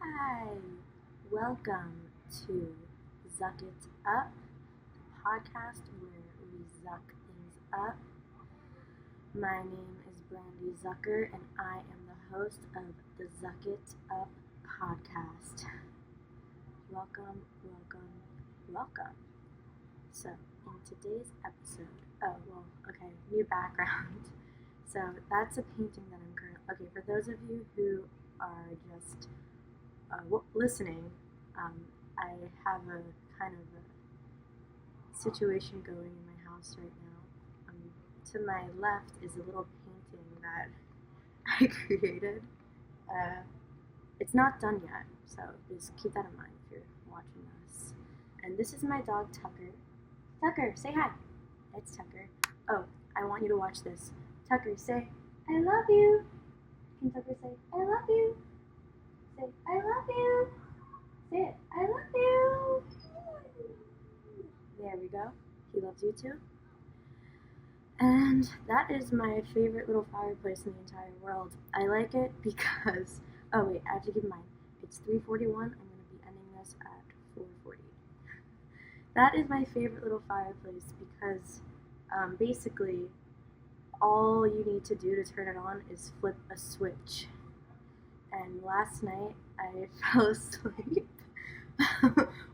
Hi, welcome to Zuck It Up, the podcast where we zuck things up. My name is Brandy Zucker, and I am the host of the Zuck It Up podcast. Welcome. So, in today's episode, new background. So, that's a painting that I'm currently. Okay, for those of you who are just listening, I have a kind of a situation going in my house right now. To my left is a little painting that I created. It's not done yet, so just keep that in mind if you're watching this. And this is my dog Tucker. Tucker, say hi. It's Tucker. Oh, I want you to watch this. Tucker, say, I love you. Can Tucker say, I love you? Say, I love you. Say it, I love you. There we go. He loves you too. And that is my favorite little fireplace in the entire world. I like it because, oh wait, I have to keep in mind, it's 3:41. I'm going to be ending this at 4:40. That is my favorite little fireplace because basically all you need to do to turn it on is flip a switch. And last night I fell asleep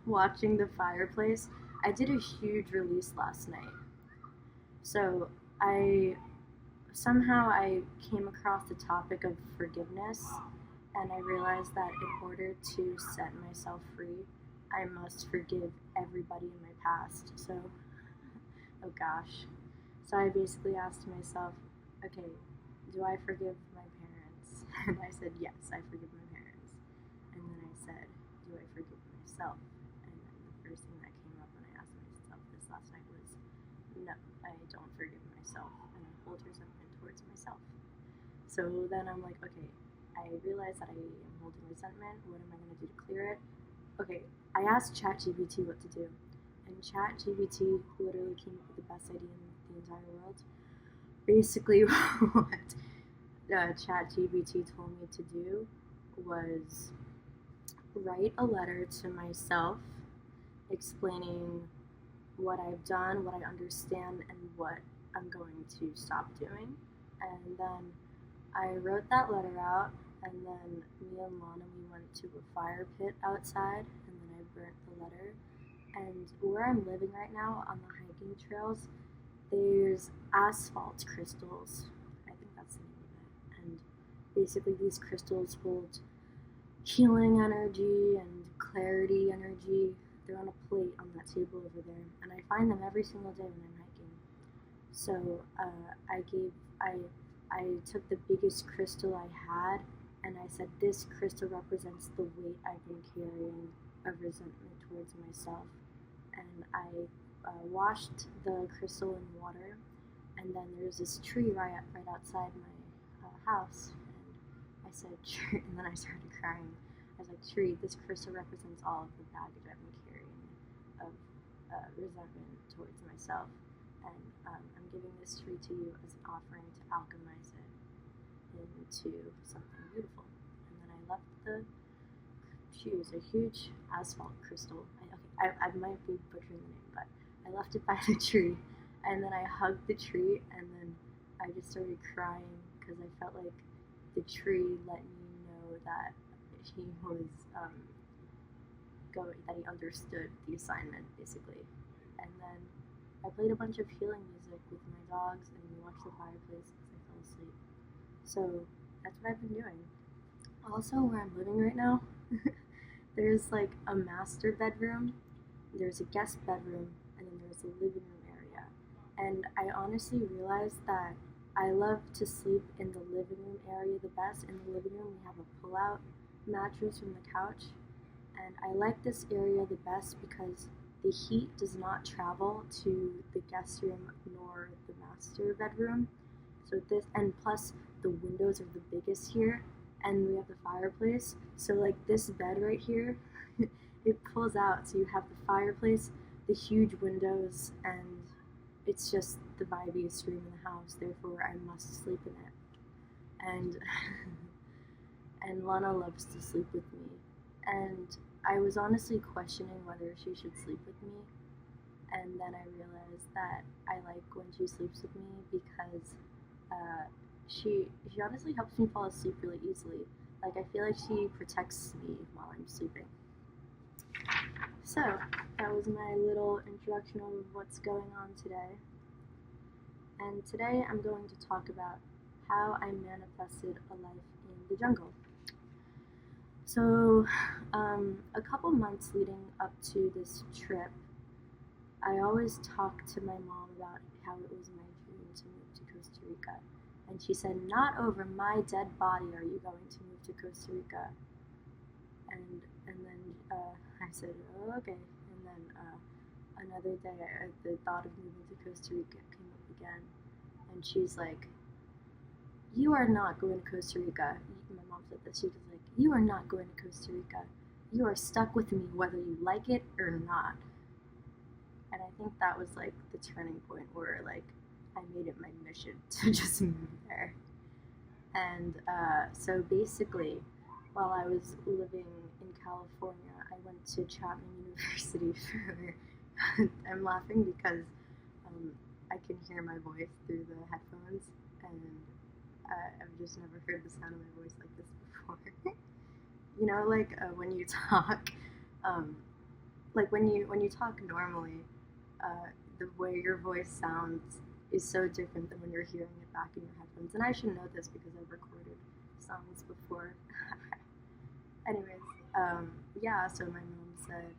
watching the fireplace. I did a huge release last night. So I came across the topic of forgiveness, and I realized that in order to set myself free, I must forgive everybody in my past. So, oh gosh. So I basically asked myself, okay, do I forgive my parents? And I said, yes, I forgive my parents. And then I said, do I forgive myself? And then the first thing that came up when I asked myself this last night was, no, I don't forgive myself, and I hold resentment towards myself. So then I'm like, okay, I realize that I am holding resentment. What am I going to do to clear it? Okay, I asked ChatGPT what to do, and ChatGPT literally came up with the best idea in the entire world. Basically, what ChatGPT told me to do was write a letter to myself explaining what I've done, what I understand, and what I'm going to stop doing. And then I wrote that letter out, and then me and Lana, we went to a fire pit outside, and then I burnt the letter. And where I'm living right now on the hiking trails, there's asphalt crystals. I think that's the name of it. And basically these crystals hold healing energy and clarity energy. They're on a plate on that table over there, and I find them every single day when I'm hiking. So I took the biggest crystal I had, and I said, this crystal represents the weight I've been carrying of resentment towards myself. And I washed the crystal in water, and then there's this tree right outside my house, and I said, tree, and then I started crying. I was like, tree, this crystal represents all of the baggage I've been carrying of resentment towards myself, and I'm giving this tree to you as an offering to alchemize it into something beautiful. And then I left she was a huge asphalt crystal. I might be butchering the name, but I left it by the tree, and then I hugged the tree, and then I just started crying because I felt like the tree let me know that he was that he understood the assignment, basically. And then I played a bunch of healing music with my dogs, and we watched the fireplace as I fell asleep. So that's what I've been doing. Also, where I'm living right now, there's like a master bedroom, there's a guest bedroom, and then there's a living room area. And I honestly realized that I love to sleep in the living room area the best. In the living room, we have a pull-out mattress from the couch, and I like this area the best because the heat does not travel to the guest room nor the master bedroom. So this, and plus the windows are the biggest here, and we have the fireplace. So like this bed right here, it pulls out, so you have the fireplace, the huge windows, and it's just the vibiest room in the house. Therefore, I must sleep in it. And and Lana loves to sleep with me. and I was honestly questioning whether she should sleep with me. And then I realized that I like when she sleeps with me because uh, she honestly helps me fall asleep really easily. Like I feel like she protects me while I'm sleeping. So that was my little introduction of what's going on today. And today I'm going to talk about how I manifested a life in the jungle. So, a couple months leading up to this trip, I always talked to my mom about how it was my dream to move to Costa Rica. And she said, "Not over my dead body are you going to move to Costa Rica." And then I said, "Oh, okay." And then another day, the thought of moving to Costa Rica came up again. And she's like, "You are not going to Costa Rica." My mom said this. She was like, "You are not going to Costa Rica. You are stuck with me whether you like it or not." And I think that was like the turning point where like I made it my mission to just move there. And so basically, while I was living in California, I went to Chapman University for. I'm laughing because I can hear my voice through the headphones, and I've just never heard the sound of my voice like this before. You know, like when you talk, like when you talk normally, the way your voice sounds is so different than when you're hearing it back in your headphones. And I should know this because I've recorded songs before. Anyways, yeah. So my mom said,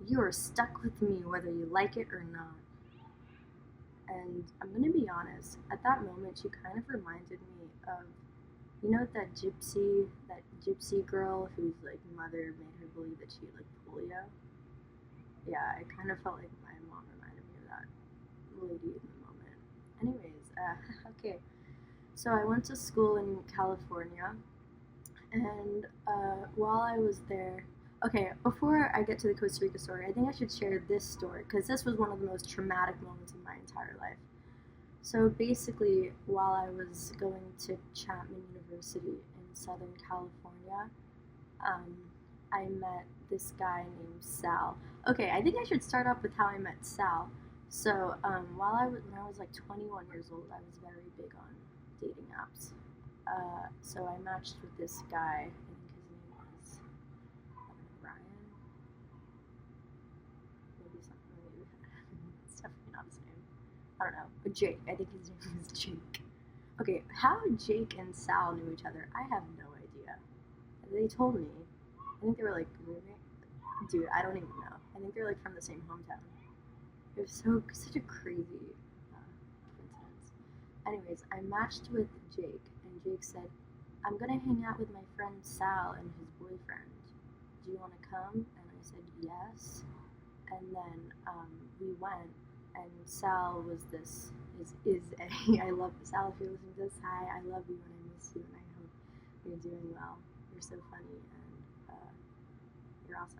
"You are stuck with me whether you like it or not." And I'm gonna be honest, at that moment she kind of reminded me of, you know, that gypsy girl whose like mother made her believe that she had like polio. Yeah, I kind of felt like my mom reminded me of that lady in the moment. Anyways, okay. So I went to school in California, and while I was there, okay, before I get to the Costa Rica story, I think I should share this story because this was one of the most traumatic moments of my entire life. So basically, while I was going to Chapman University in Southern California, um, I met this guy named Sal. Okay, I think I should start off with how I met Sal. So when I was like 21 years old, I was very big on dating apps. So I matched with this guy. I think his name was, I don't know, Ryan, maybe something. Maybe it's definitely not his name. I don't know, but Jake. I think his name is Jake. Okay, how Jake and Sal knew each other, I have no idea. They told me. I think they were like roommates. Dude, I don't even know. I think they're like from the same hometown. It was such a crazy coincidence. Anyways, I matched with Jake, and Jake said, "I'm gonna hang out with my friend Sal and his boyfriend. Do you want to come?" And I said yes. And then we went, and Sal was is a I love Sal. If you're listening to this, hi, I love you and I miss you, and I hope you're doing well. You're so funny and you're awesome.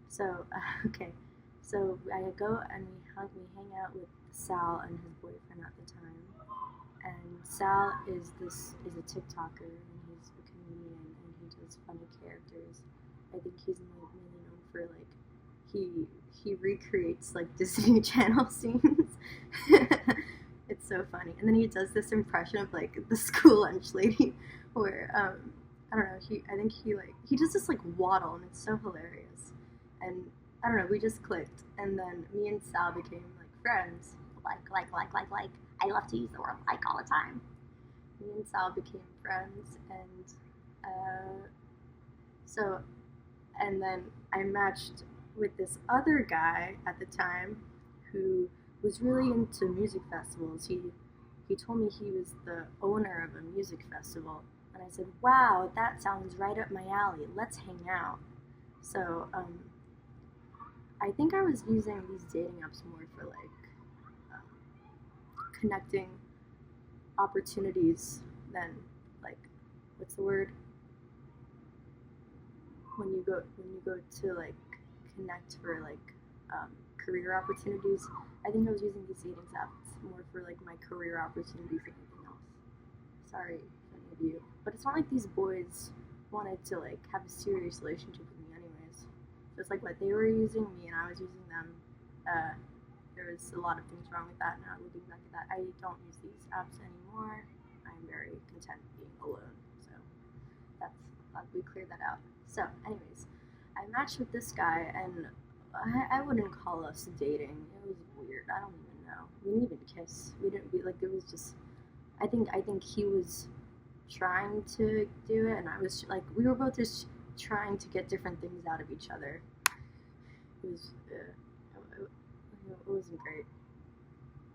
So okay, so I go and we hang out with Sal and his boyfriend at the time. And Sal is a TikToker and he's a comedian and he does funny characters. I think he's mainly known for like he recreates like Disney Channel scenes. It's so funny. And then he does this impression of like the school lunch lady where I don't know, I think he does this like waddle and it's so hilarious. And I don't know, we just clicked and then me and Sal became like friends. Like. I love to use the word like all the time. Me and Sal became friends and so and then I matched with this other guy at the time who was really into music festivals. He told me he was the owner of a music festival, and I said, "Wow, that sounds right up my alley. Let's hang out." So I think I was using these dating apps more for like connecting opportunities than like what's the word when you go to like connect for like career opportunities. I think I was using these dating apps more for like my career opportunities than anything else. Sorry if any of you, but it's not like these boys wanted to like have a serious relationship with me anyways. So it's like what they were using me and I was using them. There was a lot of things wrong with that. Now looking back at that, I don't use these apps anymore. I'm very content being alone. So that's glad we cleared that out. So, anyways, I matched with this guy, and I wouldn't call us dating. It was weird. I don't even know. We didn't even kiss. We didn't. We like. It was just. I think he was trying to do it, and I was like. We were both just trying to get different things out of each other. It was. It wasn't great,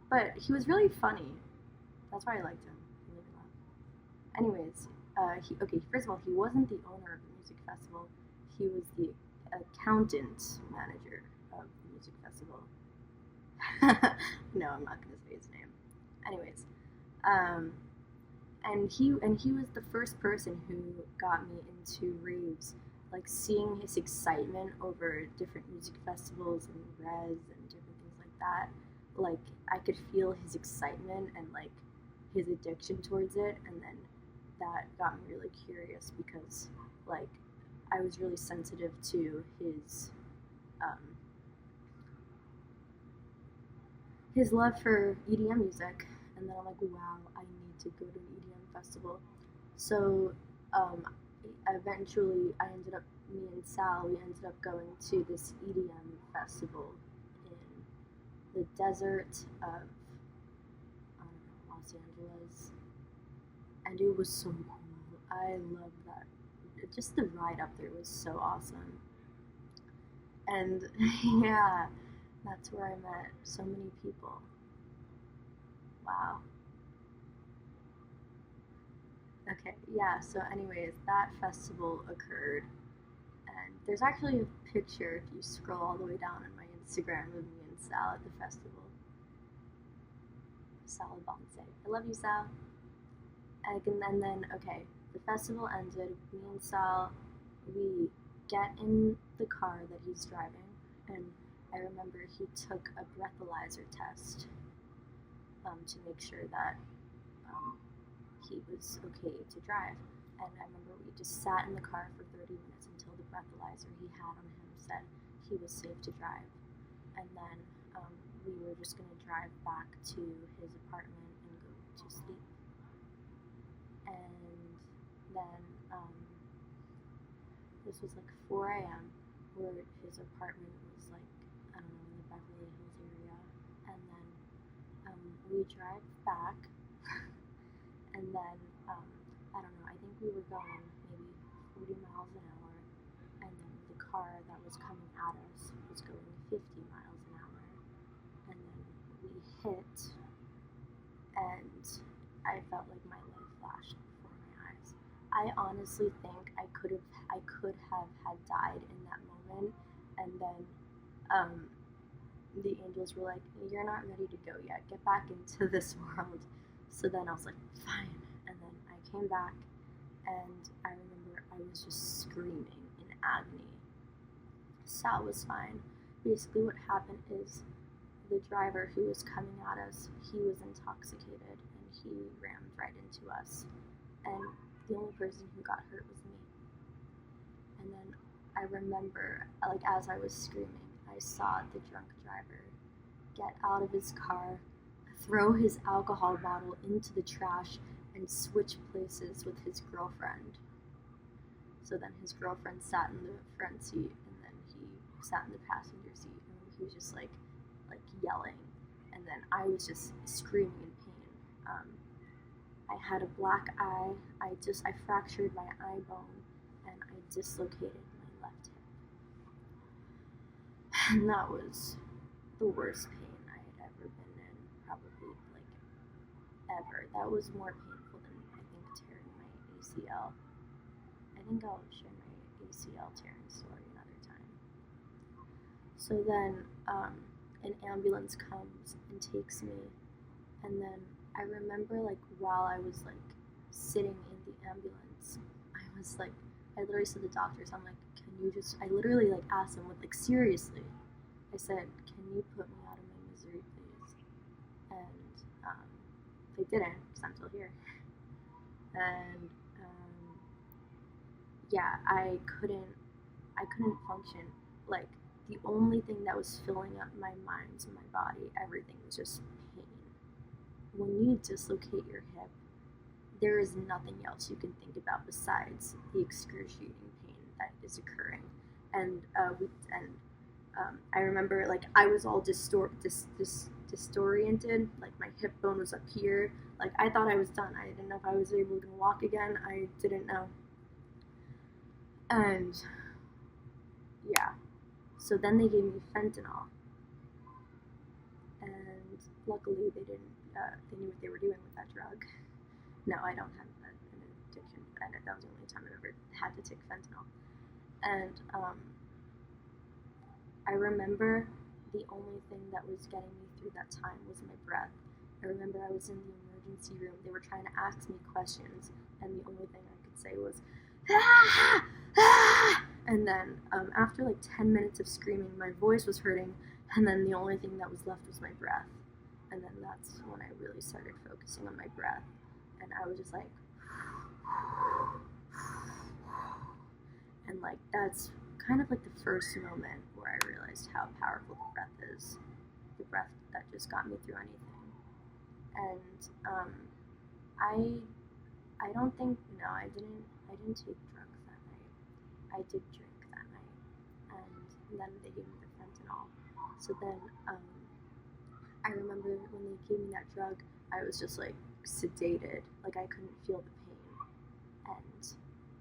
but he was really funny. That's why I liked him. Anyways, first of all, he wasn't the owner of the music festival. He was the accountant manager of the music festival. No, I'm not gonna say his name. Anyways, um, and he was the first person who got me into raves. Like seeing his excitement over different music festivals and res and different things like that. Like I could feel his excitement and like his addiction towards it, and then that got me really curious because like I was really sensitive to his love for EDM music, and then I'm like, wow, I need to go to an EDM festival. So um, eventually, me and Sal, we ended up going to this EDM festival in the desert of I don't know, Los Angeles, and it was so cool. I love that. Just the ride up there was so awesome. And yeah, that's where I met so many people. Wow. Okay, yeah, so anyways, that festival occurred, and there's actually a picture if you scroll all the way down on my Instagram of me and Sal at the festival. Sal Bonse. I love you, Sal. And then, okay, the festival ended. Me and Sal, we get in the car that he's driving, and I remember he took a breathalyzer test to make sure that um, he was okay to drive. And I remember we just sat in the car for 30 minutes until the breathalyzer he had on him said he was safe to drive. And then we were just going to drive back to his apartment and go to sleep. And then this was like 4 a.m. where his apartment was like, I don't know, in the Beverly Hills area. And then we drive back, and then I don't know, I think we were going maybe 40 miles an hour, and then the car that was coming at us was going 50 miles an hour, and then we hit, and I felt like my life flashed before my eyes. I honestly think I could have had died in that moment, and then the angels were like, "You're not ready to go yet. Get back into this world." So then I was like, "Fine." And then I came back, and I remember I was just screaming in agony. Sal was fine. Basically, what happened is the driver who was coming at us, he was intoxicated, and he rammed right into us. And the only person who got hurt was me. And then I remember, like, as I was screaming, I saw the drunk driver get out of his car, throw his alcohol bottle into the trash, and switch places with his girlfriend. So then his girlfriend sat in the front seat, and then he sat in the passenger seat, and he was just like yelling, and then I was just screaming in pain. I had a black eye. I fractured my eye bone, and I dislocated my left hip. And that was the worst pain I had ever been in, probably like ever. That was more painful than I think tearing my ACL. I think I'll share my ACL tearing story another time. So then an ambulance comes and takes me, and then I remember like while I was like sitting in the ambulance, I literally said to the doctors, I'm like, I literally like asked them with like seriously, I said, can you put me out of my misery, please? And they didn't, because I'm still here. And yeah, I couldn't function. Like, the only thing that was filling up my mind and my body, everything was just pain. When you dislocate your hip, there is nothing else you can think about besides the excruciating pain that is occurring. And I remember, like, I was all disoriented. Like, my hip bone was up here. Like, I thought I was done. I didn't know if I was able to walk again. I didn't know. And yeah, so then they gave me fentanyl, and luckily they didn't. They knew what they were doing with that drug. No, I don't have an addiction, and that was the only time I've ever had to take fentanyl. And I remember the only thing that was getting me through that time was my breath. I remember I was in the emergency room. They were trying to ask me questions, and the only thing I could say was, ah! Ah! And then after like 10 minutes of screaming, my voice was hurting, and then the only thing that was left was my breath. And then that's when I really started focusing on my breath. And I was just like, and like that's kind of like the first moment where I realized how powerful the breath is. The breath that just got me through anything. And I don't think, no, I didn't take drugs that night. I did drink that night, and then they gave me the fentanyl. So then I remember when they gave me that drug, I was just like sedated, like I couldn't feel the pain, and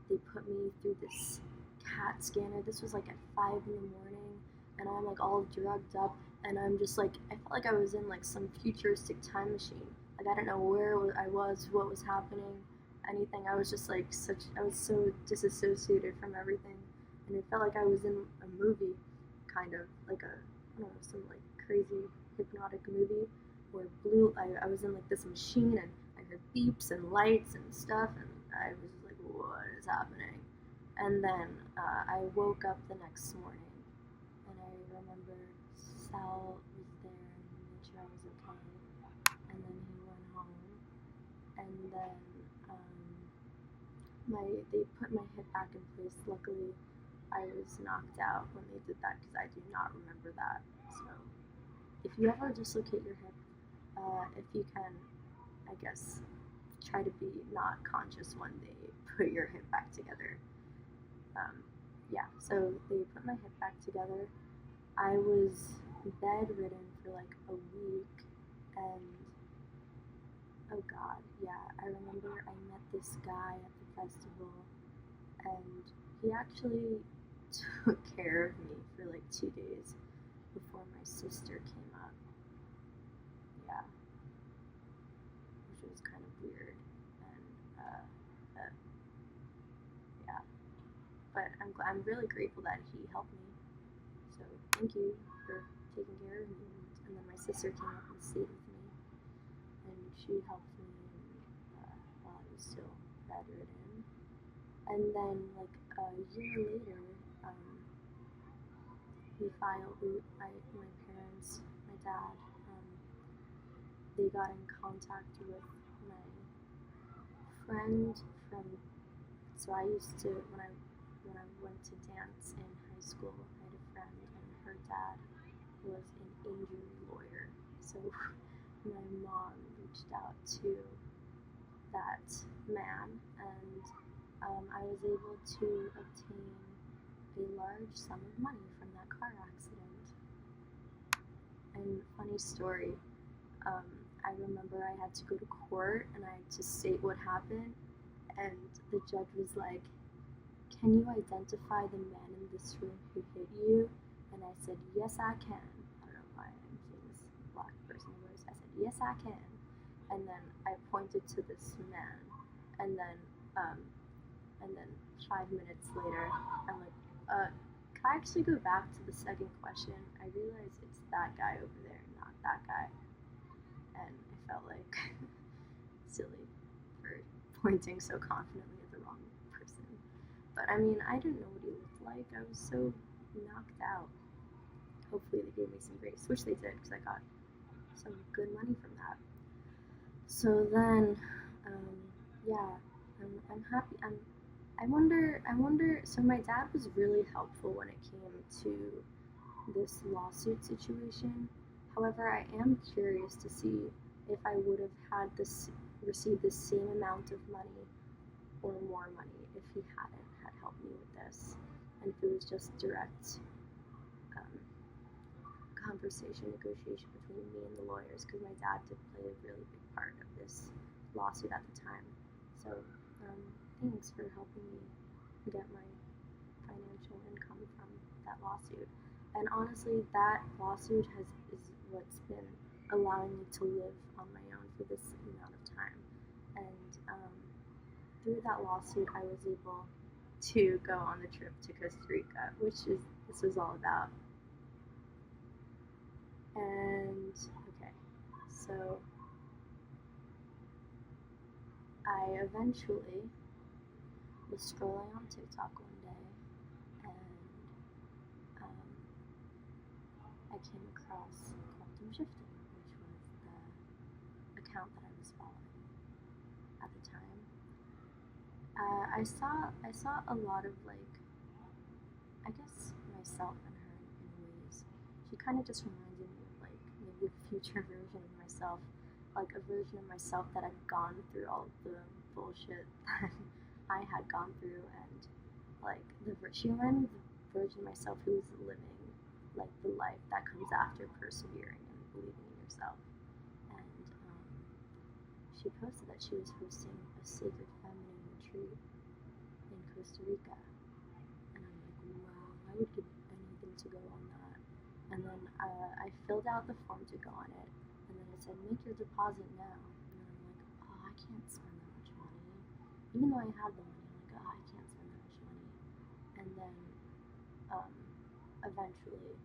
they put me through this CAT scanner. This was like at 5 in the morning, and I'm like all drugged up, and I'm just like, I felt like I was in like some futuristic time machine. Like I don't know where I was, what was happening, anything. I was just like I was so disassociated from everything, and it felt like I was in a movie, kind of like I don't know, some like crazy hypnotic movie where I was in like this machine, and I heard beeps and lights and stuff, and I was like, what is happening? And then I woke up the next morning, and I remember Sal was there and he made sure I was okay, and then he went home, and then they put my hip back in place. Luckily, I was knocked out when they did that because I do not remember that. So if you ever dislocate your hip, if you can, I guess, try to be not conscious when they put your hip back together. Yeah, so they put my hip back together. I was bedridden for like a week, and oh god, yeah, I remember I met this guy at the festival, and he actually took care of me for like 2 days before my sister came up. Yeah, which was kind of weird, and yeah, but I'm really grateful that he helped me. So thank you for taking care of me. And then my sister came up and stayed with me, and she helped me while I was still bedridden. And then like a year later, my parents, my dad, they got in contact with my friend from. So I used to when I went to dance in high school, I had a friend, and her dad was an injury lawyer. So my mom reached out to that man, and I was able to obtain a large sum of money from that car accident. And funny story, I remember I had to go to court and I had to state what happened, and the judge was like, "Can you identify the man in this room who hit you?" And I said, "Yes, I can." I don't know why I'm seeing this black person voice. I said, "Yes, I can." And then I pointed to this man, and then 5 minutes later, I'm like, can I actually go back to the second question? I realized it's that guy over there, not that guy. And I felt like silly for pointing so confidently at the wrong person. But I mean, I didn't know what he looked like. I was so knocked out. Hopefully they gave me some grace, which they did, because I got some good money from that. So then, yeah, I'm happy. So my dad was really helpful when it came to this lawsuit situation. However, I am curious to see if I would have received the same amount of money or more money if he hadn't had helped me with this, and if it was just direct um, conversation, negotiation between me and the lawyers, because my dad did play a really big part of this lawsuit at the time. So um, thanks for helping me get my financial income from that lawsuit. And honestly, that lawsuit is what's been allowing me to live on my own for this amount of time. And through that lawsuit, I was able to go on the trip to Costa Rica, which is this was all about. And okay, so I eventually was scrolling on TikTok one day, and um, I came across quantum shifting, which was the account that I was following at the time. I saw a lot of like, I guess, myself in her in ways. She kind of just reminded me of like maybe a future version of myself, like a version of myself that had gone through all of the bullshit that I had gone through, and like she reminded me of the version of myself who was living like the life that comes after persevering and believing in yourself. And she posted that she was hosting a sacred feminine retreat in Costa Rica. And I'm like, wow, I would give anything to go on that. And then I filled out the form to go on it. And then it said, make your deposit now. And then I'm like, oh, I can't spend that much money. Even though I had the money, I'm like, oh, I can't spend that much money. And then um, eventually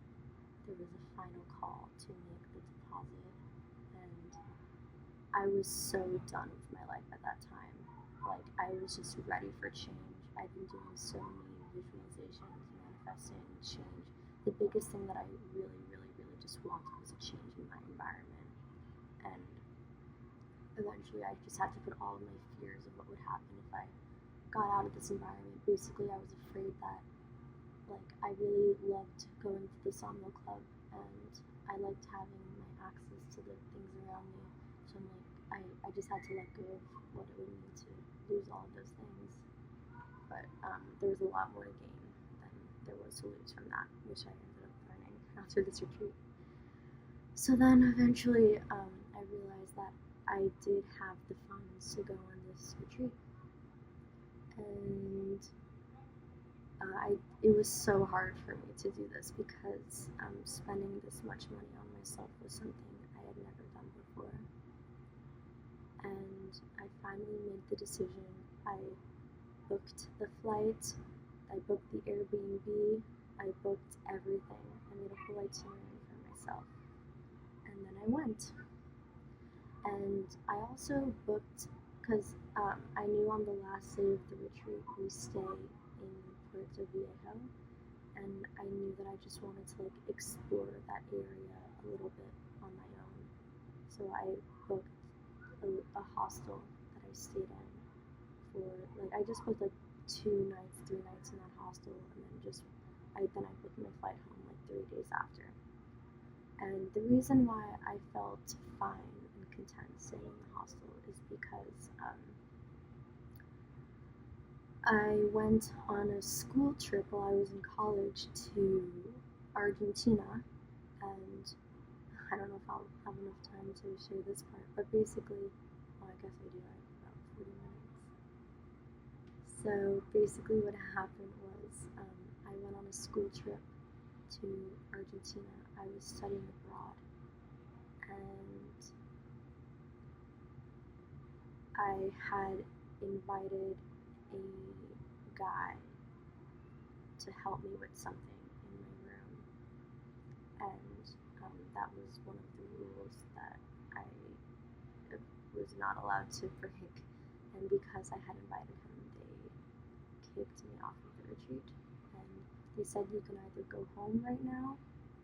there was a final call to make the deposit. And I was so done with my life at that time. Like, I was just ready for change. I've been doing so many visualizations, manifesting change. The biggest thing that I really, really, really just wanted was a change in my environment. And eventually I just had to put all of my fears of what would happen if I got out of this environment. Basically, I was afraid that, like, I really loved going to the Somno Club, and I liked having my access to the things around me. So I'm like, I just had to let go of what it would mean to lose all of those things. But there was a lot more to gain than there was to lose from that, which I ended up learning after this retreat. So then eventually I realized that I did have the funds to go on this retreat. And it was so hard for me to do this because spending this much money on myself was something I had never done before. And I finally made the decision. I booked the flight, I booked the Airbnb, I booked everything. I made a whole itinerary for myself. And then I went. And I also booked, because I knew on the last day of the retreat we stay in Puerto Viejo, and I knew that I just wanted to like explore that area a little bit on my own. So I booked a hostel that I stayed in for like I just booked like 2 nights, 3 nights in that hostel, and then I booked my flight home like 3 days after. And the reason why I felt fine and content staying in the hostel is because I went on a school trip while I was in college to Argentina, and I don't know if I'll have enough time to share this part, but basically, well, I guess I do, I have about 40 minutes. So basically what happened was I went on a school trip to Argentina. I was studying abroad, and I had invited a guy to help me with something in my room, and that was one of the rules that I was not allowed to break. And because I had invited him, they kicked me off of the retreat, and they said you can either go home right now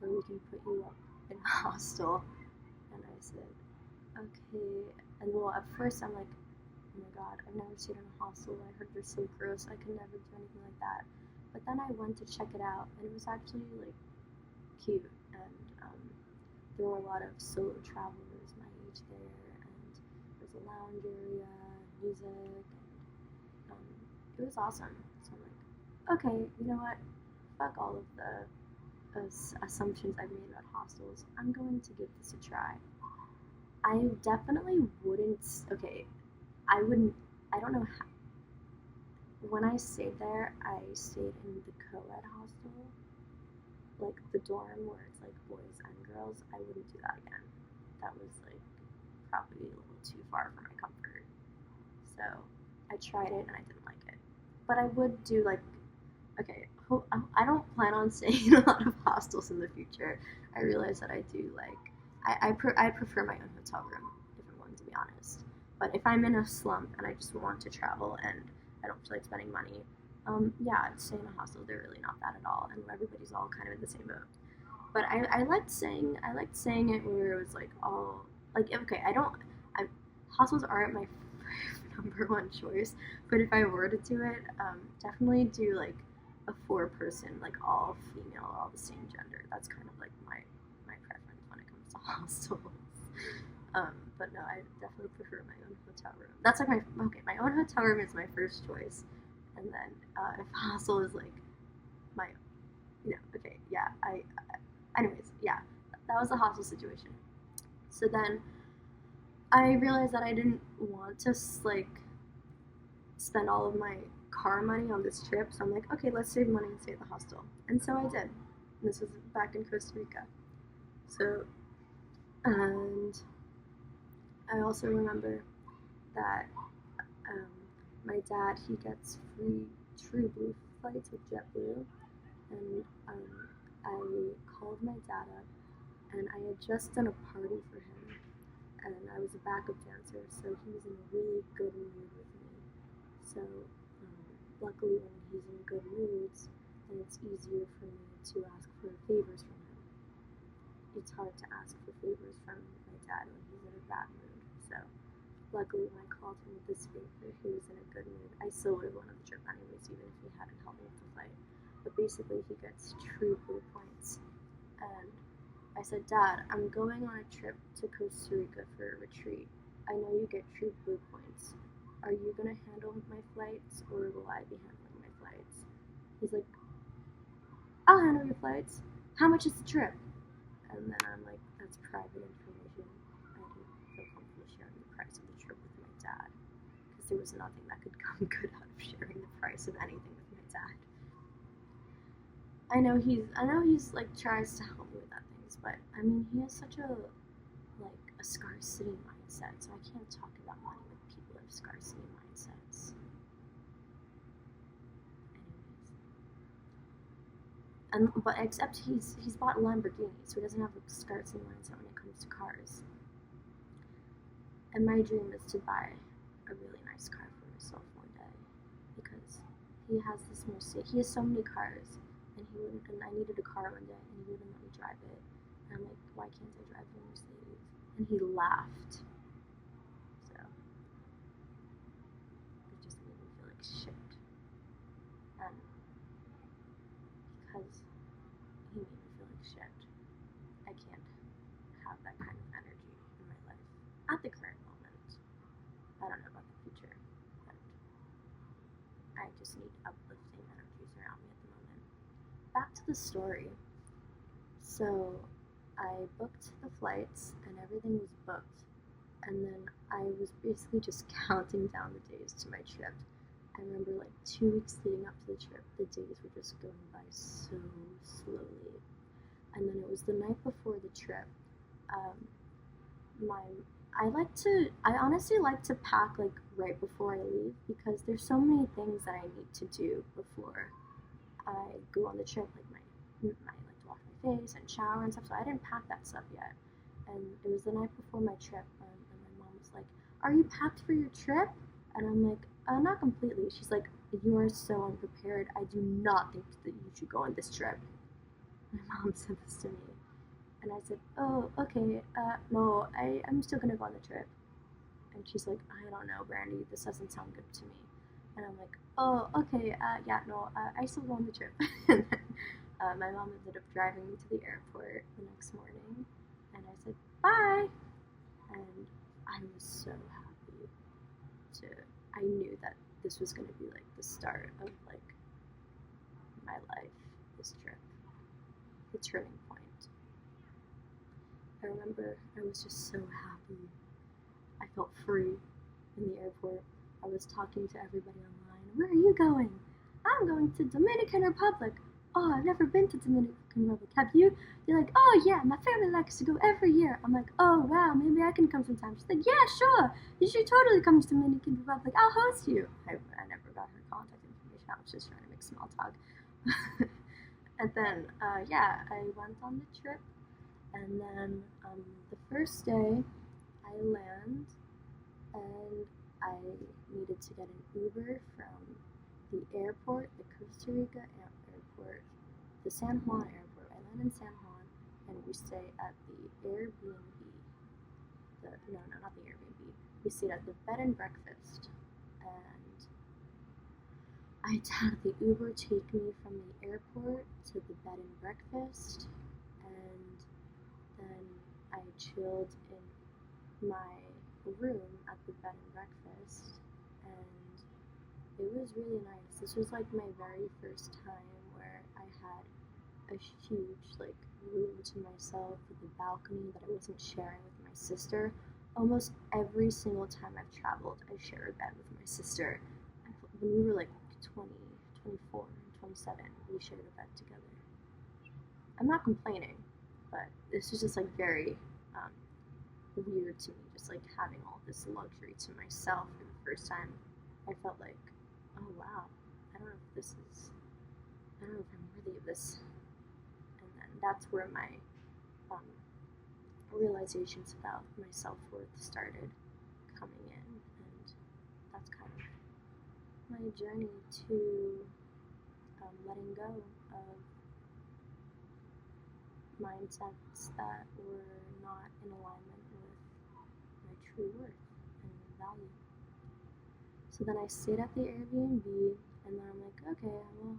or we can put you up in a hostel. And I said, okay. And well, at first I'm like, oh my god, I've never stayed in a hostel. I heard they're so gross. I could never do anything like that. But then I went to check it out, and it was actually like cute, and there were a lot of solo travelers my age there, and there's a lounge area, music, and it was awesome. So I'm like, okay, you know what? Fuck all of the assumptions I've made about hostels. I'm going to give this a try. I definitely wouldn't. Okay, I wouldn't. I don't know how. When I stayed there, I stayed in the co-ed hostel, like the dorm where it's like boys and girls. I wouldn't do that again. That was like probably a little too far for my comfort. So I tried it and I didn't like it. But I would do like, okay, I don't plan on staying in a lot of hostels in the future. I realize that I do like, I prefer my own hotel room, if I'm going to be honest. But if I'm in a slump and I just want to travel and I don't feel like spending money, yeah, I'd stay in a hostel. They're really not bad at all, and everybody's all kind of in the same boat. But I liked saying it where it was like all like okay, I hostels aren't my number one choice, but if I were to do it, definitely do like a 4 person, like all female, all the same gender. That's kind of like my preference when it comes to hostels. But no, I definitely prefer my own hotel room. That's like my own hotel room is my first choice, and then if hostel is like my okay, yeah, anyways, yeah, that was a hostel situation. So then I realized that I didn't want to like spend all of my car money on this trip. So I'm like, okay, let's save money and stay at the hostel. And so I did. And this was back in Costa Rica. So, and I also remember that um, my dad, he gets free True Blue flights with JetBlue. And I called my dad up and I had just done a party for him. And I was a backup dancer, so he was in a really good mood with me. So, luckily, when he's in good moods, then it's easier for me to ask for favors from him. It's hard to ask for favors from my dad when he's in a bad mood. So, luckily, when I called him with this favor, he was in a good mood. I still would have won on the trip anyways, even if he hadn't helped me with the flight. But basically, he gets True Blue points. And I said, Dad, I'm going on a trip to Costa Rica for a retreat. I know you get True Blue points. Are you going to handle my flights or will I be handling my flights? He's like, I'll handle your flights. How much is the trip? And then I'm like, that's private information. I didn't feel comfortable sharing the price of the trip with my dad because there was nothing that could come good out of sharing the price of anything with my dad. I know he's like tries to help me with that things, but I mean he has such a scarcity mindset, so I can't talk about money with people who have scarcity mindsets. Anyways, but except he's bought Lamborghini, so he doesn't have a scarcity mindset when it comes to cars. And my dream is to buy a really nice car for myself one day because he has so many cars, and I needed a car one day, and he wouldn't let me drive it. And I'm like, why can't I drive a Mercedes? And he laughed. So it just made me feel like shit. And because he made me feel like shit, I can't have that kind of energy in my life at the current moment. I don't know about the future, but I just need uplifting energies around me at the moment. Back to the story. So I booked the flights and everything was booked, and then I was basically just counting down the days to my trip. I remember like 2 weeks leading up to the trip, the days were just going by so slowly. And then it was the night before the trip. I honestly like to pack like right before I leave because there's so many things that I need to do before I go on the trip, like I like to wash my face and shower and stuff. So I didn't pack that stuff yet, and it was the night before my trip, and my mom was like, "Are you packed for your trip?" And I'm like, "Not completely." She's like, "You are so unprepared. I do not think that you should go on this trip." My mom said this to me, and I said, "Oh, okay. No, I'm still gonna go on the trip." And she's like, I don't know, Brandy, this doesn't sound good to me. And I'm like, oh, okay, yeah, no, I still go on the trip. And then my mom ended up driving me to the airport the next morning, and I said, bye. And I was so happy to, I knew that this was going to be like the start of like my life, this trip, the turning point. I remember I was just so happy. I felt free in the airport. I was talking to everybody online. Where are you going? I'm going to Dominican Republic. Oh, I've never been to Dominican Republic. Have you? They're like, oh yeah, my family likes to go every year. I'm like, oh wow, maybe I can come sometime. She's like, yeah, sure. You should totally come to Dominican Republic. I'll host you. I never got her contact information. I was just trying to make small talk. And then, yeah, I went on the trip. And then the first day, I land, and I needed to get an Uber from the airport, the Costa Rica airport, the San Juan airport. I land in San Juan, and we stay at the Airbnb. No, not the Airbnb. We stayed at the bed and breakfast, and I had the Uber take me from the airport to the bed and breakfast, and then I chilled in my room at the bed and breakfast, and it was really nice. This was like my very first time where I had a huge like room to myself with a balcony that I wasn't sharing with my sister. Almost every single time I've traveled, I share a bed with my sister. When we were like 20, 24, and 27, we shared a bed together. I'm not complaining, but this was just like very weird to me, just like having all this luxury to myself for the first time. I felt like, oh wow, I don't know if I'm worthy of this. And then that's where my realizations about my self-worth started coming in, and that's kind of my journey to letting go of mindsets that were not in alignment with my true worth and value. So then I stayed at the Airbnb, and then I'm like, okay, well,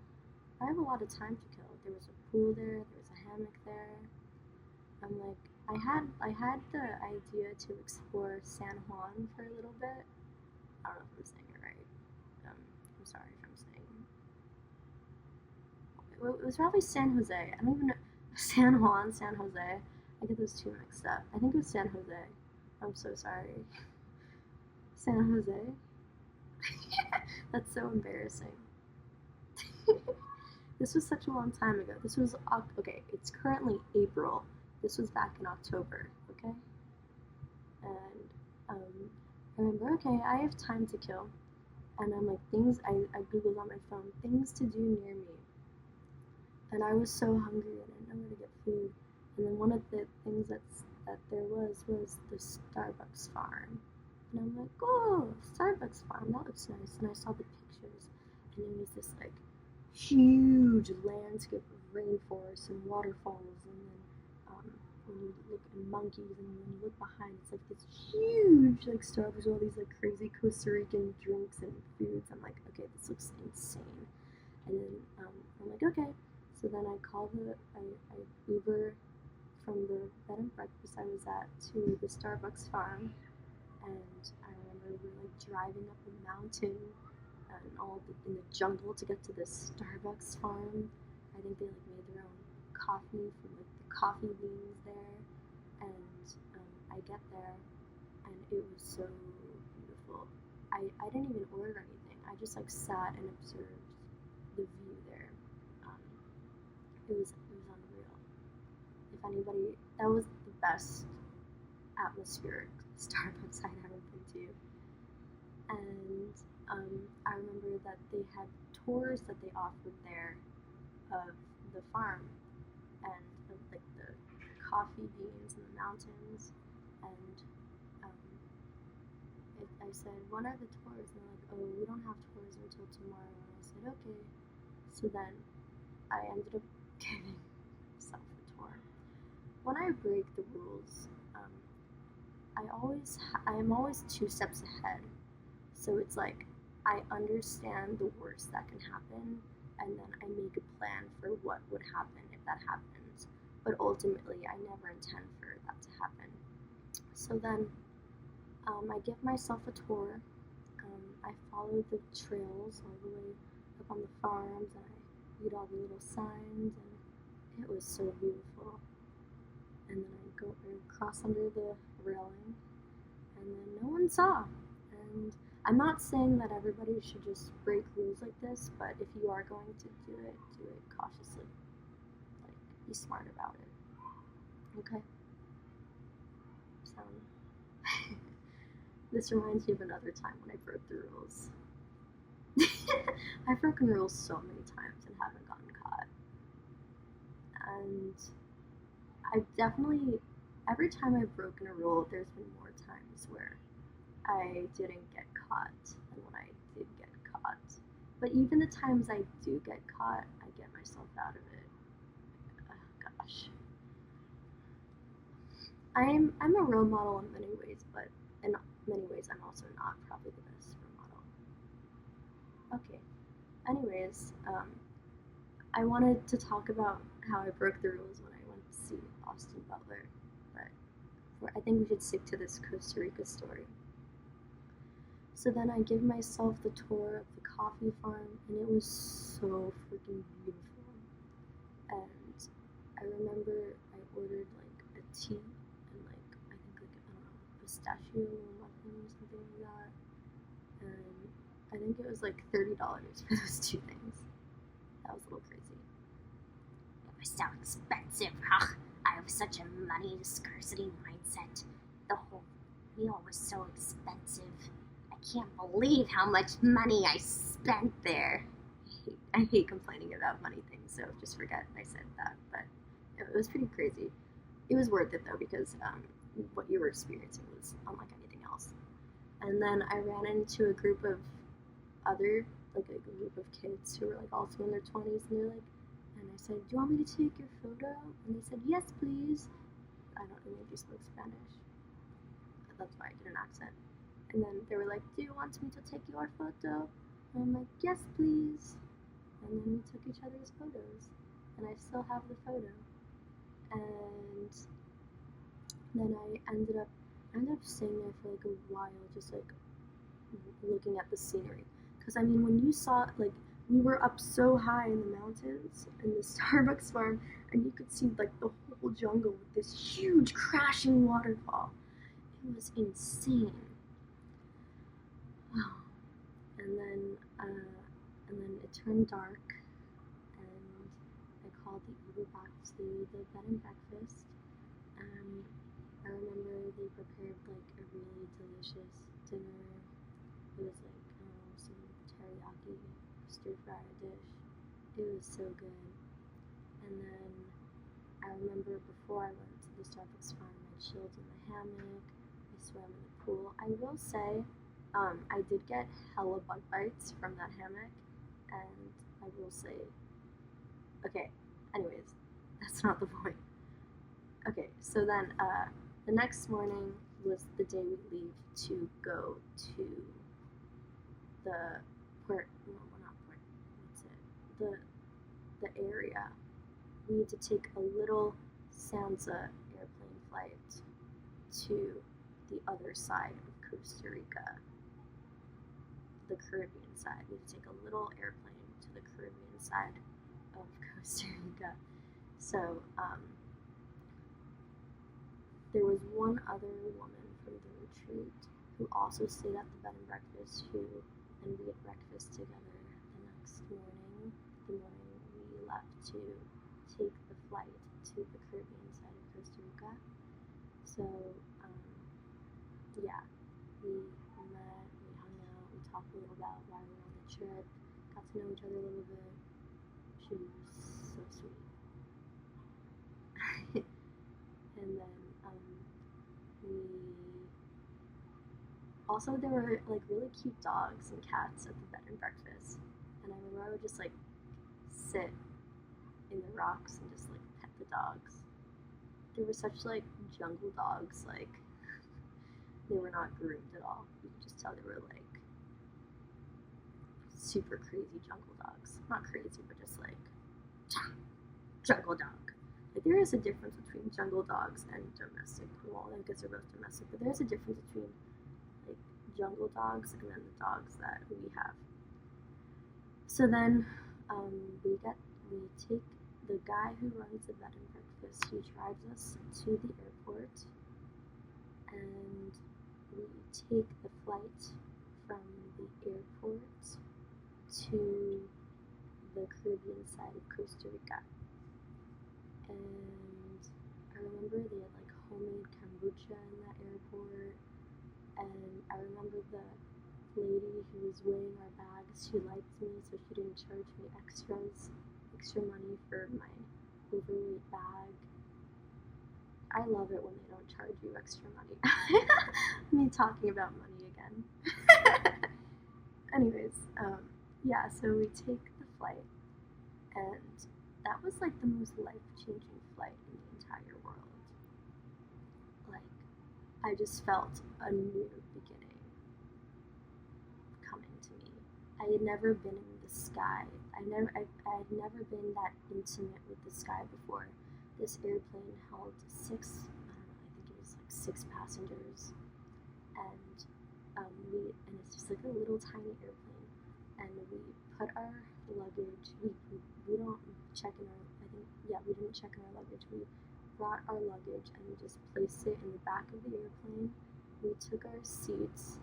I have a lot of time to kill. There was a pool there, there was a hammock there. I'm like, I had the idea to explore San Juan for a little bit. I don't know if I'm saying it right. I'm sorry if I'm saying it was probably San Jose. I don't even know. San Juan, San Jose. I get those two mixed up. I think it was San Jose. I'm so sorry. San Jose. That's so embarrassing. This was such a long time ago. This was okay. It's currently April. This was back in October. Okay. And I remember. Okay, I have time to kill, and I'm like things. I googled on my phone things to do near me. And I was so hungry and I didn't know where to get food. And then one of the things that there was the Starbucks farm. And I'm like, oh, Starbucks farm, that looks nice. And I saw the pictures, and it was this like huge landscape of rainforest and waterfalls, and then when you look at monkeys, and when you look behind, it's like this huge like Starbucks with all these like crazy Costa Rican drinks and foods. I'm like, okay, this looks insane. And then I'm like, okay. So then I called I Uber from the bed and breakfast I was at to the Starbucks farm, and I remember we were like driving up a mountain and in the jungle to get to this Starbucks farm. I think they like made their own coffee from like the coffee beans there, and I get there, and it was so beautiful. I didn't even order anything. I just like sat and observed the view there. It was unreal. If anybody, that was the best atmospheric Starbucks I'd ever been to. And I remember that they had tours that they offered there of the farm and of like the coffee beans in the mountains. And I said, when are the tours? And they're like, oh, we don't have tours until tomorrow. And I said, okay. So then I ended up giving myself a tour. When I break the rules, I am always 2 steps ahead. So it's like I understand the worst that can happen, and then I make a plan for what would happen if that happens. But ultimately, I never intend for that to happen. So then I give myself a tour. I follow the trails all the way up on the farms, and I read all the little signs, and it was so beautiful. And then I cross under the railing, and then no one saw. And I'm not saying that everybody should just break rules like this, but if you are going to do it cautiously. Like, be smart about it. Okay? So, this reminds me of another time when I broke the rules. I've broken rules so many times and haven't gotten caught. And I've definitely, every time I've broken a rule, there's been more times where I didn't get caught than when I did get caught. But even the times I do get caught, I get myself out of it. Oh, gosh. I'm a role model in many ways, but in many ways I'm also not probably the best role model. Okay. Anyways, I wanted to talk about how I broke the rules when I went to see Austin Butler, but I think we should stick to this Costa Rica story. So then I give myself the tour of the coffee farm, and it was so freaking beautiful. And I remember I ordered like a tea and like I think like I don't know, pistachio muffin or something like that. And I think it was like $30 for those two things. That was a little crazy. It was so expensive. Ugh, I have such a money scarcity mindset. The whole meal was so expensive. I can't believe how much money I spent there. I hate complaining about money things, so just forget I said that. But it was pretty crazy. It was worth it though because what you were experiencing was unlike anything else. And then I ran into a group of other, like a group of kids who were like also in their 20s, and they're like, and I said, "Do you want me to take your photo?" And they said, "Yes, please." I don't know if they spoke Spanish. That's why I did an accent. And then they were like, "Do you want me to take your photo?" And I'm like, "Yes, please." And then we took each other's photos, and I still have the photo. And then I ended up staying there for like a while, just like looking at the scenery. Because I mean, when you saw like we were up so high in the mountains in the Starbucks farm, and you could see like the whole jungle with this huge crashing waterfall. It was insane. Wow. And then it turned dark, and I called the Uber back to the bed and breakfast, and I remember they prepared like a really delicious dinner. It was like some teriyaki stir fry dish. It was so good. And then I remember before I went to the Starbucks farm, I chilled in the hammock. I swam in the pool. I will say, I did get hella bug bites from that hammock, and I will say, okay. Anyways, that's not the point. Okay, so then the next morning was the day we leave to go to the port. No, not port. What's it? The area. We need to take a little Sansa airplane flight to the other side of Costa Rica, the Caribbean side. We need to take a little airplane to the Caribbean side of Costa Rica. So there was one other woman from the retreat who also stayed at the bed and breakfast and we had breakfast together the next morning, the morning we left to take the flight to the Caribbean side of Costa Rica. So, yeah, we met, we hung out, we talked a little about why we were on the trip, got to know each other a little bit. She was so sweet. And then we also there were like really cute dogs and cats at the bed and breakfast, and I remember I would just like sit in the rocks and just like pet the dogs. They were such like jungle dogs, like They were not groomed at all. You could just tell they were like super crazy jungle dogs. Not crazy, but just like jungle dog. Like there is a difference between jungle dogs and domestic. Well, I guess they're both domestic, but there's a difference between like jungle dogs and then the dogs that we have. So then we take the guy who runs the bed and breakfast. He drives us to the airport, and we take the flight from the airport to the Caribbean side of Costa Rica. And I remember they had like homemade kombucha in that airport, and I remember the lady who was weighing our bags, she liked me, so she didn't charge me extra money for my overweight bag. I love it when they don't charge you extra money. Me talking about money again. Anyways, yeah, so we take the flight, and that was like the most life-changing flight in the entire world. Like, I just felt a new beginning coming to me. I had never been in the sky. I had never been that intimate with the sky before. This airplane held I think it was like 6 passengers, and it's just like a little tiny airplane, and we put our luggage. We don't check in our. We didn't check in our luggage. We brought our luggage and we just placed it in the back of the airplane. We took our seats.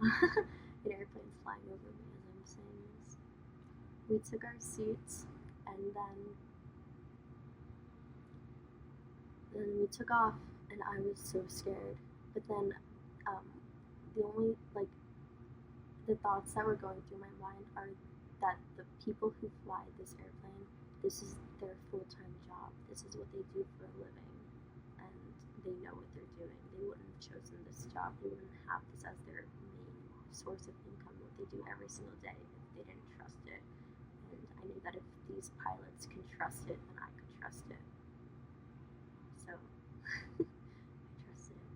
An airplane's flying over me as I'm saying this. We took our seats, and then we took off, and I was so scared. But then the thoughts that were going through my mind are that the people who fly this airplane, this is their full-time job. This is what they do for a living, and they know what they're doing. They wouldn't have chosen this job. They wouldn't have this as their main source of income, what they do every single day, if they didn't trust it. And I knew that if these pilots can trust it, then I could trust it. So I trusted it,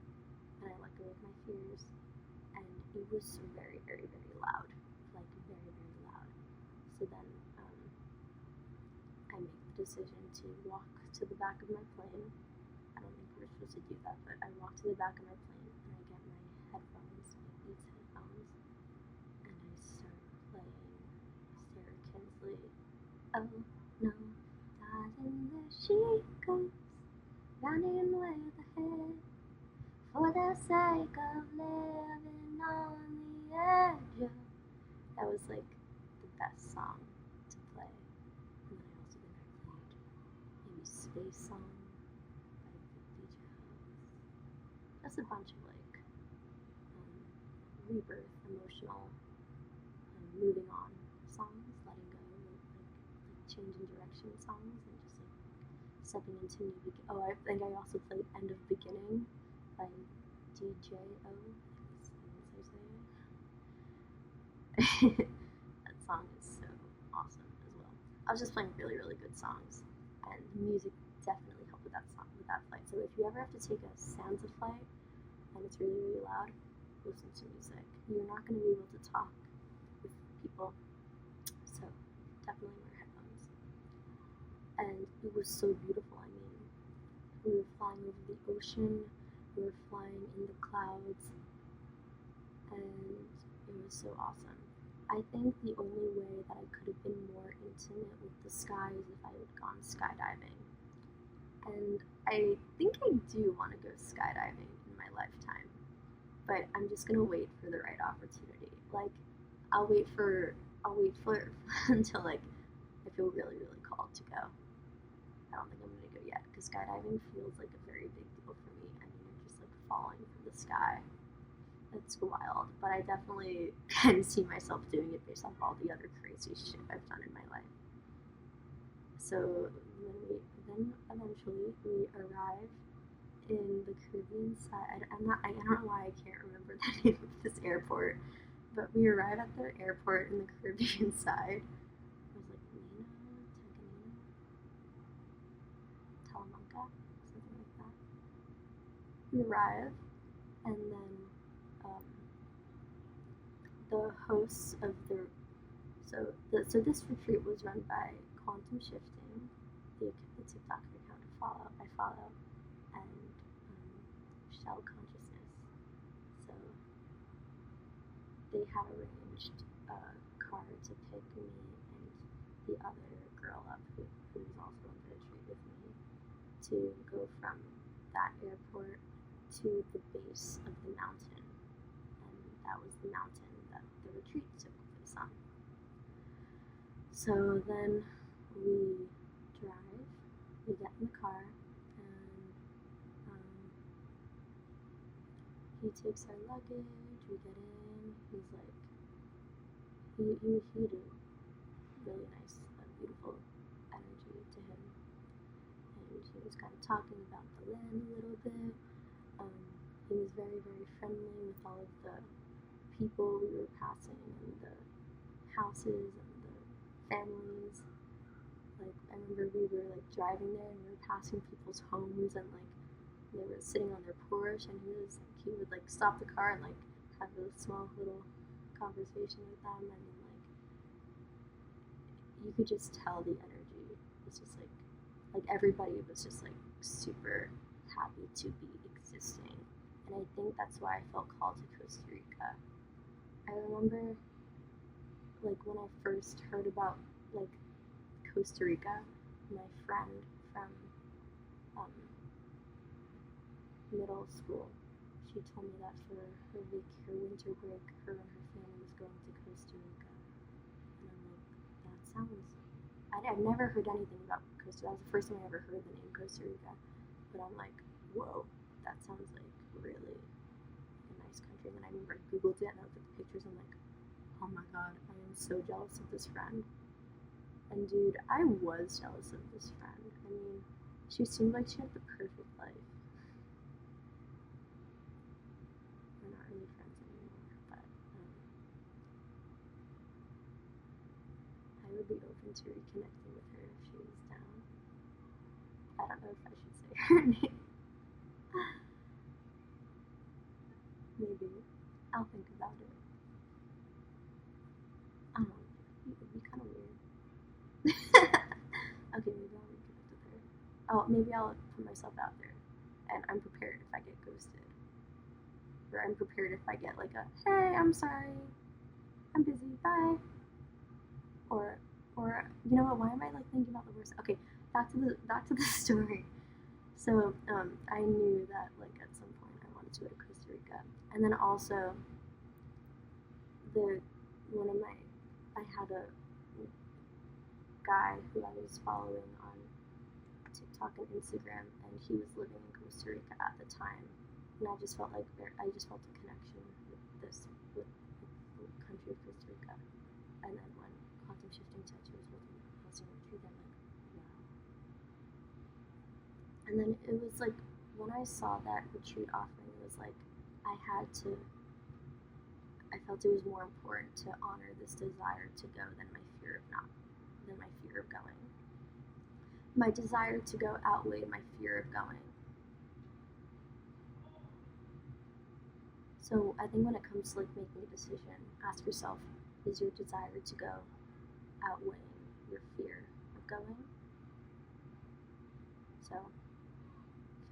and I let go of my fears, and it was very, very, very loud, like very, very loud. So then I make the decision to walk to the back of my plane. I don't think we're supposed to do that, but I walk to the back of my plane, and I get my headphones, my Beats headphones, and I start playing Sarah Kinsley. Oh no, darling, there she goes, running with the head, for the sake of living on the edge of. That was like the best song to play. And then I played maybe Space Song by Beach House. Just a bunch of like rebirth, emotional, moving on songs, letting go, like changing direction songs, and just like stepping into new beginning. Oh, I think I also played End of Beginning by DJO. That song is so awesome as well. I was just playing really, really good songs, and the music definitely helped with that flight. So if you ever have to take a stanza flight and it's really, really loud, listen to music. You're not going to be able to talk with people, so definitely wear headphones. And it was so beautiful. I mean, we were flying over the ocean, we were flying in the clouds, and it was so awesome. I think the only way that I could have been more intimate with the sky is if I had gone skydiving. And I think I do want to go skydiving in my lifetime, but I'm just gonna wait for the right opportunity. Like, I'll wait for until like I feel really, really called to go. I don't think I'm gonna go yet because skydiving feels like a very big deal for me. I mean, you're just like falling from the sky. It's wild, but I definitely can see myself doing it based off all the other crazy shit I've done in my life. So then eventually we arrive in the Caribbean side. I don't know why I can't remember the name of this airport, but we arrive at the airport in the Caribbean side. It was like Nina, Talamanca, something like that. We arrive, and then the hosts of so this retreat was run by Quantum Shifting, the TikTok account I follow, and Shell Consciousness. So they had arranged a car to pick me and the other girl up who was also on the retreat with me to go from that airport to the base of the mountain, and that was the mountain that the retreat took place on. So then we drive, we get in the car, and he takes our luggage, we get in, he's like, he had a really nice, beautiful energy to him, and he was kind of talking about the land a little bit. He was very, very friendly with all of the people we were passing and the houses and the families. Like, I remember we were like driving there and we were passing people's homes and like they were sitting on their porch, and he would like stop the car and like have a small little conversation with them, and like you could just tell the energy was just like everybody was just like super happy to be existing. And I think that's why I felt called to Costa Rica. I remember, like, when I first heard about, like, Costa Rica, my friend from middle school, she told me that for her winter break, her and her family was going to Costa Rica. And I'm like, that sounds... I'd never heard anything about Costa Rica. That was the first time I ever heard the name Costa Rica. But I'm like, whoa, that sounds like really a nice country. And then I remember I Googled it and I looked at the pictures and I'm like, oh my god, I am so jealous of this friend. And dude, I was jealous of this friend. I mean, she seemed like she had the perfect life. We're not really friends anymore, but I would be open to reconnecting with her if she was down. I don't know if I should say her name. Maybe. I'll think about it. I don't know. It would be kind of weird. Okay, maybe I'll reconnect with her. Oh, maybe I'll put myself out there. And I'm prepared if I get ghosted. Or I'm prepared if I get like a, hey, I'm sorry, I'm busy, bye. Or you know what? Why am I like thinking about the worst? Okay, back to the story. So I knew that like at some point I wanted to go to Costa Rica, and then also I had a guy who I was following on TikTok and Instagram, and he was living in Costa Rica at the time, and I just felt a connection with the country of Costa Rica. And then when Quantum Shifting said she was hosting a retreat, I'm like, wow. And then it was like, when I saw that retreat offering, it was like, I felt it was more important to honor this desire to go than my fear of going. My desire to go outweighed my fear of going. So I think when it comes to like making a decision, ask yourself, is your desire to go outweighing your fear of going? So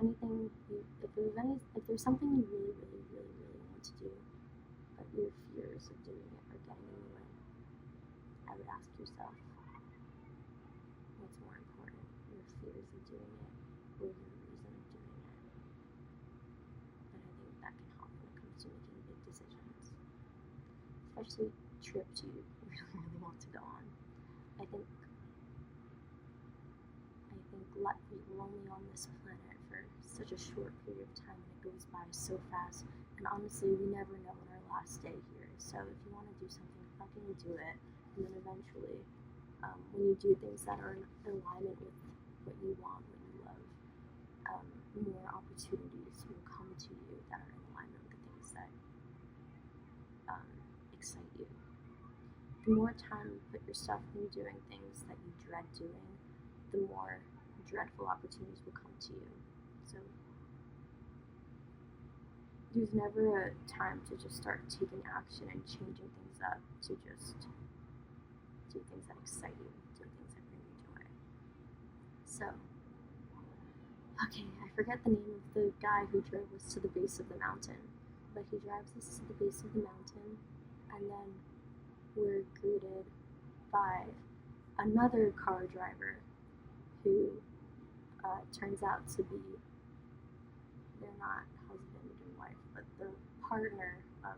if anything, if there's something you really, really, really, really want to do, but your fears of doing it are getting in the way, I would ask yourself, what's more important, your fears of doing it or your reason of doing it? And I think that can help when it comes to making big decisions, especially trips you really, really want to go on. I think we're only on this planet for such a short period of time, and it goes by so fast. And honestly, we never know when our last day here is. So if you want to do something, fucking do it. And then eventually, when you do things that are in alignment with what you want, what you love, more opportunities will come to you that are in alignment with the things that excite you. The more time you put yourself in doing things that you dread doing, the more dreadful opportunities will come to you. So there's never a time to just start taking action and changing things up, to just do things that excite you, do things that bring you joy. So, okay, I forget the name of the guy who drove us to the base of the mountain, but he drives us to the base of the mountain, and then we're greeted by another car driver who turns out to be, they're not husband and wife, but the partner of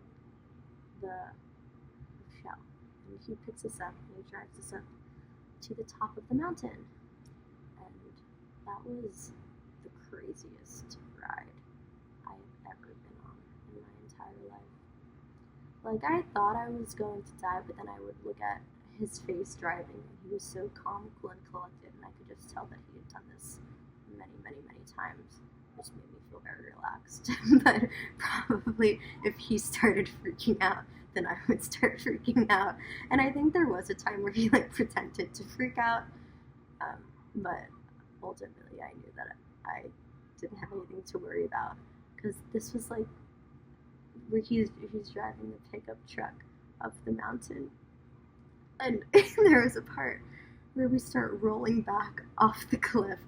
Shell. And he picks us up and he drives us up to the top of the mountain. And that was the craziest ride I've ever been on in my entire life. Like, I thought I was going to die, but then I would look at his face driving, and he was so calm, cool, and collected, and I could just tell that he had done this many, many, many times, which made me feel very relaxed. But probably if he started freaking out, then I would start freaking out. And I think there was a time where he pretended to freak out, but ultimately I knew that I didn't have anything to worry about, because this was where he's driving the pickup truck up the mountain, and there was a part where we start rolling back off the cliff,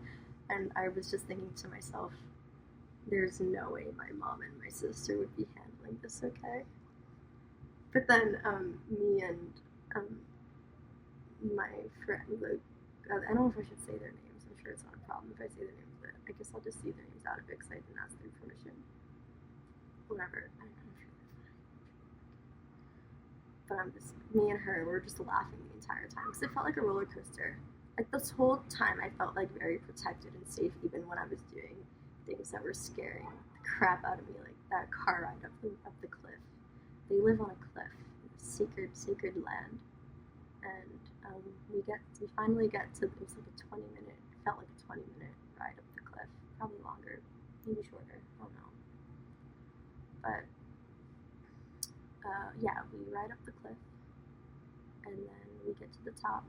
and I was just thinking to myself, there's no way my mom and my sister would be handling this okay. But then me and my friend, I don't know if I should say their names. I'm sure it's not a problem if I say their names, but I guess I'll just leave their names out of it because I didn't ask their permission. Whatever. I'm sure they're fine. But me and her, we're just laughing the entire time because it felt like a roller coaster. Like, this whole time I felt very protected and safe, even when I was doing things that were scaring the crap out of me, like that car ride up the cliff. They live on a cliff, sacred land, and we finally get to, it was like a 20-minute, it felt like a 20-minute ride up the cliff, probably longer, maybe shorter, I don't know. But yeah, we ride up the cliff, and then we get to the top,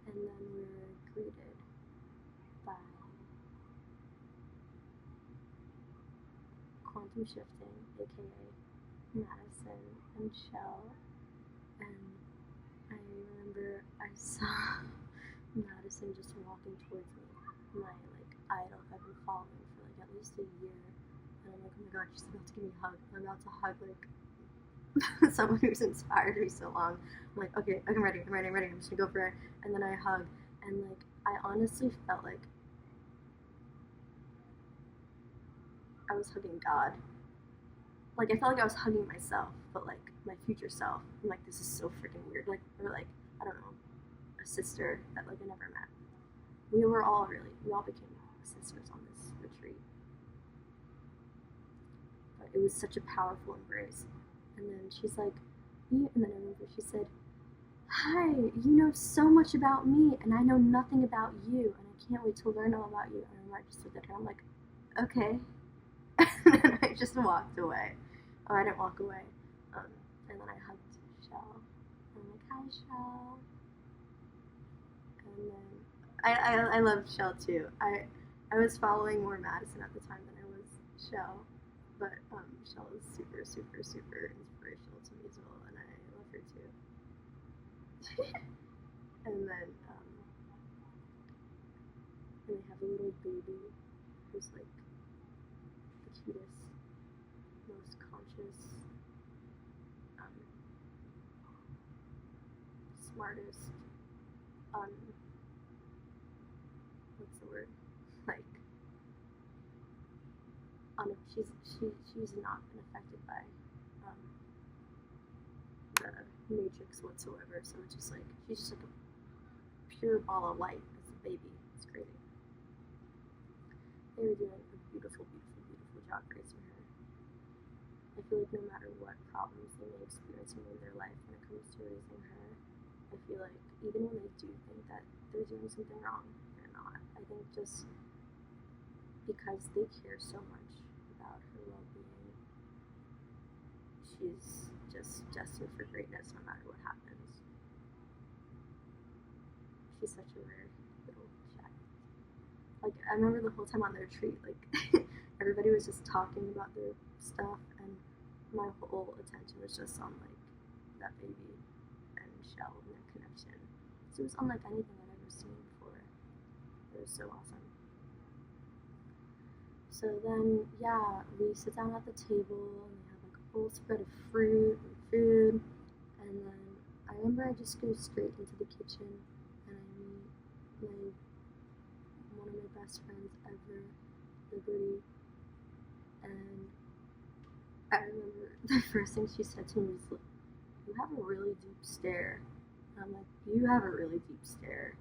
and then we're greeted by quantum shifting, aka Madison and Shell, and I remember I saw Madison just walking towards me, my idol who I've been following for at least a year, and I'm like, oh my god, she's about to give me a hug. I'm about to hug someone who's inspired me so long. I'm like, okay, I'm ready. I'm just gonna go for it. And then I hug, and I honestly felt like I was hugging God. I felt like I was hugging myself, but my future self. I'm like, this is so freaking weird. Or I don't know, a sister that I never met. We all became sisters on this retreat. But it was such a powerful embrace. And then she's like, and then I remember she said, hi, you know so much about me, and I know nothing about you, and I can't wait to learn all about you. And I just looked at her, I'm like, okay. And then I just walked away. Oh, I didn't walk away. And then I hugged Shell. I'm like, hi, Shell. And then I love Shell too. I was following more Madison at the time than I was Shell, but Shell is super, super, super inspirational to me as well, and I love her too. And then they have a little baby who's the cutest, most conscious, smartest, what's the word? She's not been affected by the matrix whatsoever. So it's just she's just a pure ball of light as a baby. It's crazy. They were doing a beautiful, beautiful, beautiful job raising her. I feel like no matter what problems they may experience in their life when it comes to raising her, I feel like even when they do think that they're doing something wrong, they're not. I think just because they care so much about her well-being, she's just destined for greatness no matter what happens. She's such a rare little chat. I remember the whole time on the retreat, everybody was just talking about their stuff, and my whole attention was just on like that baby and Shell and their connection. So it was unlike anything I'd ever seen before. It was so awesome. So then, yeah, we sit down at the table and we have like a full spread of fruit and food. And then I remember I just go straight into the kitchen and I meet one of my best friends ever, Liberty. And I remember the first thing she said to me was, "You have a really deep stare." And I'm like, "You have a really deep stare."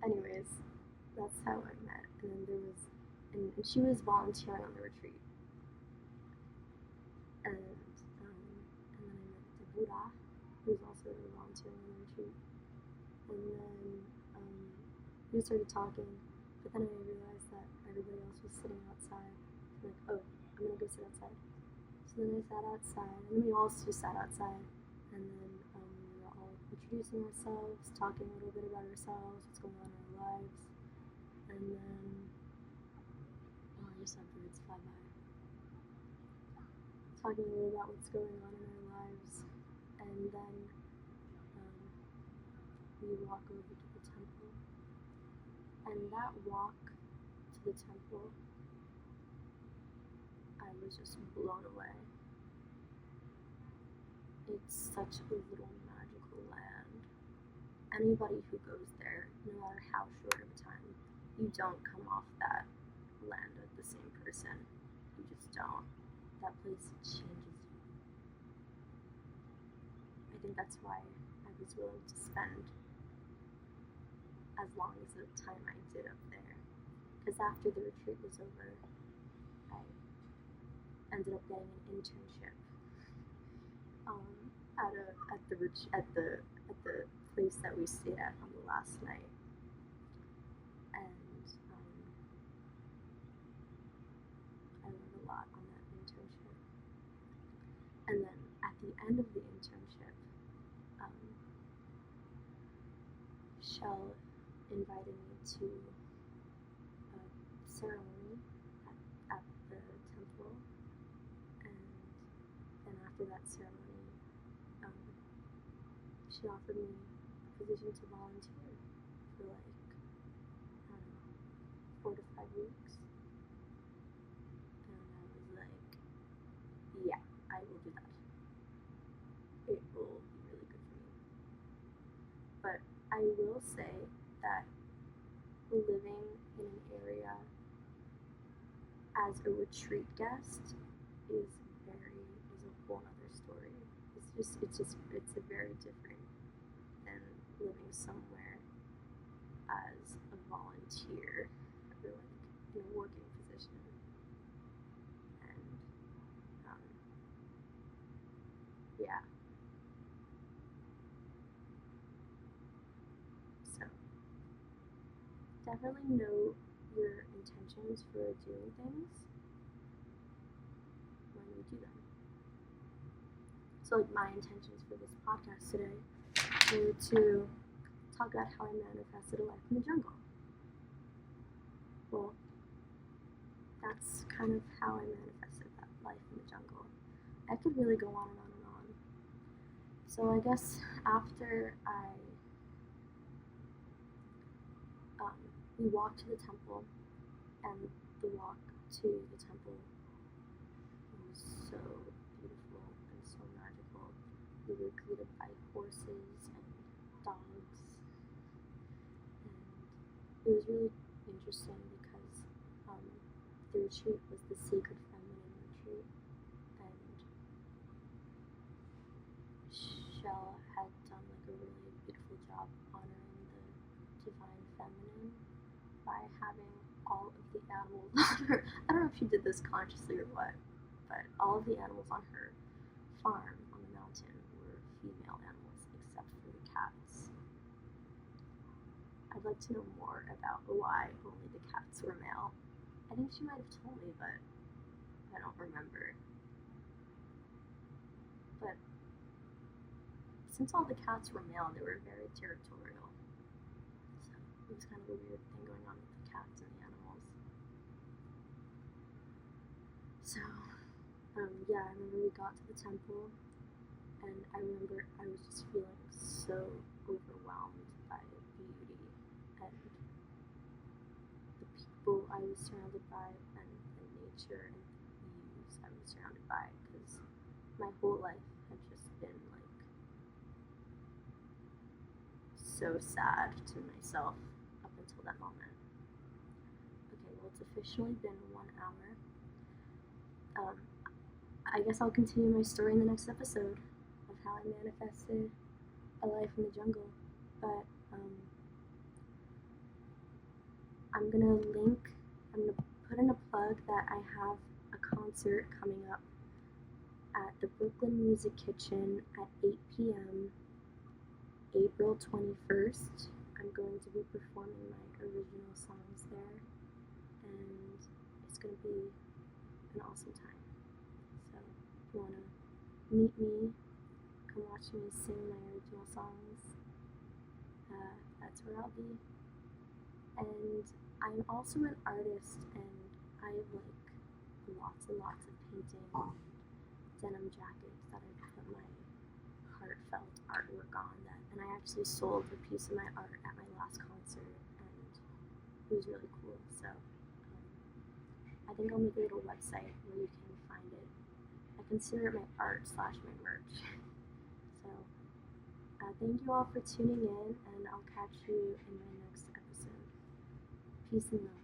Anyways, that's how I met. And then there was, and she was volunteering on the retreat. And then I met Deborah, who was also volunteering on the retreat. And then we started talking, but then I realized that everybody else was sitting outside. I'm like, oh, I'm gonna go sit outside. So then I sat outside, and then we all just sat outside, and then we were all introducing ourselves, talking a little bit about ourselves, what's going on in our lives, and then, oh, I just had birds fly by. Talking a little about what's going on in our lives, and then we walk over to the temple, and that walk to the temple, I was just blown away. It's such a little magical land. Anybody who goes there, no matter how short of a time, you don't come off that land as the same person. You just don't. That place changes you. I think that's why I was willing to spend as long as the time I did up there. Because after the retreat was over, I ended up getting an internship at the place that we stayed at on the last night, and I learned a lot on that internship. And then at the end of the internship, Shell invited me to a ceremony at the temple, and then after that ceremony, she offered me a position to volunteer for like, I don't know, 4 to 5 weeks. And I was like, yeah, I will do that. It will be really good for me. But I will say that living in an area as a retreat guest is a whole other story. It's a very different than living somewhere as a volunteer or like in a working position. And yeah. So definitely know your intentions for doing things when you do them. So like my intentions for this podcast today were to talk about how I manifested a life in the jungle. Well, that's kind of how I manifested that life in the jungle. I could really go on and on and on. So I guess after we walked to the temple, and the walk to the temple was so beautiful and so magical. We were greeted by horses and dogs, and it was really interesting because the retreat was the Sacred Feminine retreat, and Shell had done like a really beautiful job honoring the Divine Feminine by having all of the animals on her. I don't know if she did this consciously or what, but all of the animals on her farm on the mountain were female animals except for the cats. I'd like to know more about why only the cats were male. I think she might have told me, but I don't remember. But since all the cats were male, they were very territorial. So it was kind of a weird thing going on with the cats and the animals. So, yeah, I remember we got to the temple, and I remember I was just feeling so overwhelmed by the beauty and the people I was surrounded by and the nature and the views I was surrounded by, because my whole life had just been like so sad to myself up until that moment. Okay, well, it's officially been 1 hour. I guess I'll continue my story in the next episode of how I manifested a life in the jungle. But I'm gonna put in a plug that I have a concert coming up at the Brooklyn Music Kitchen at 8 p.m. April 21st. I'm going to be performing my original songs there, and it's gonna be an awesome time. So if you wanna meet me, come watch me sing my original songs, that's where I'll be. And I'm also an artist, and I have like lots and lots of painting denim jackets that I put my heartfelt artwork on that, and I actually sold a piece of my art at my last concert, and it was really cool. So I think I'll make a little website where you can find it. I consider it my art / my merch. So thank you all for tuning in, and I'll catch you in my next episode. Peace and love.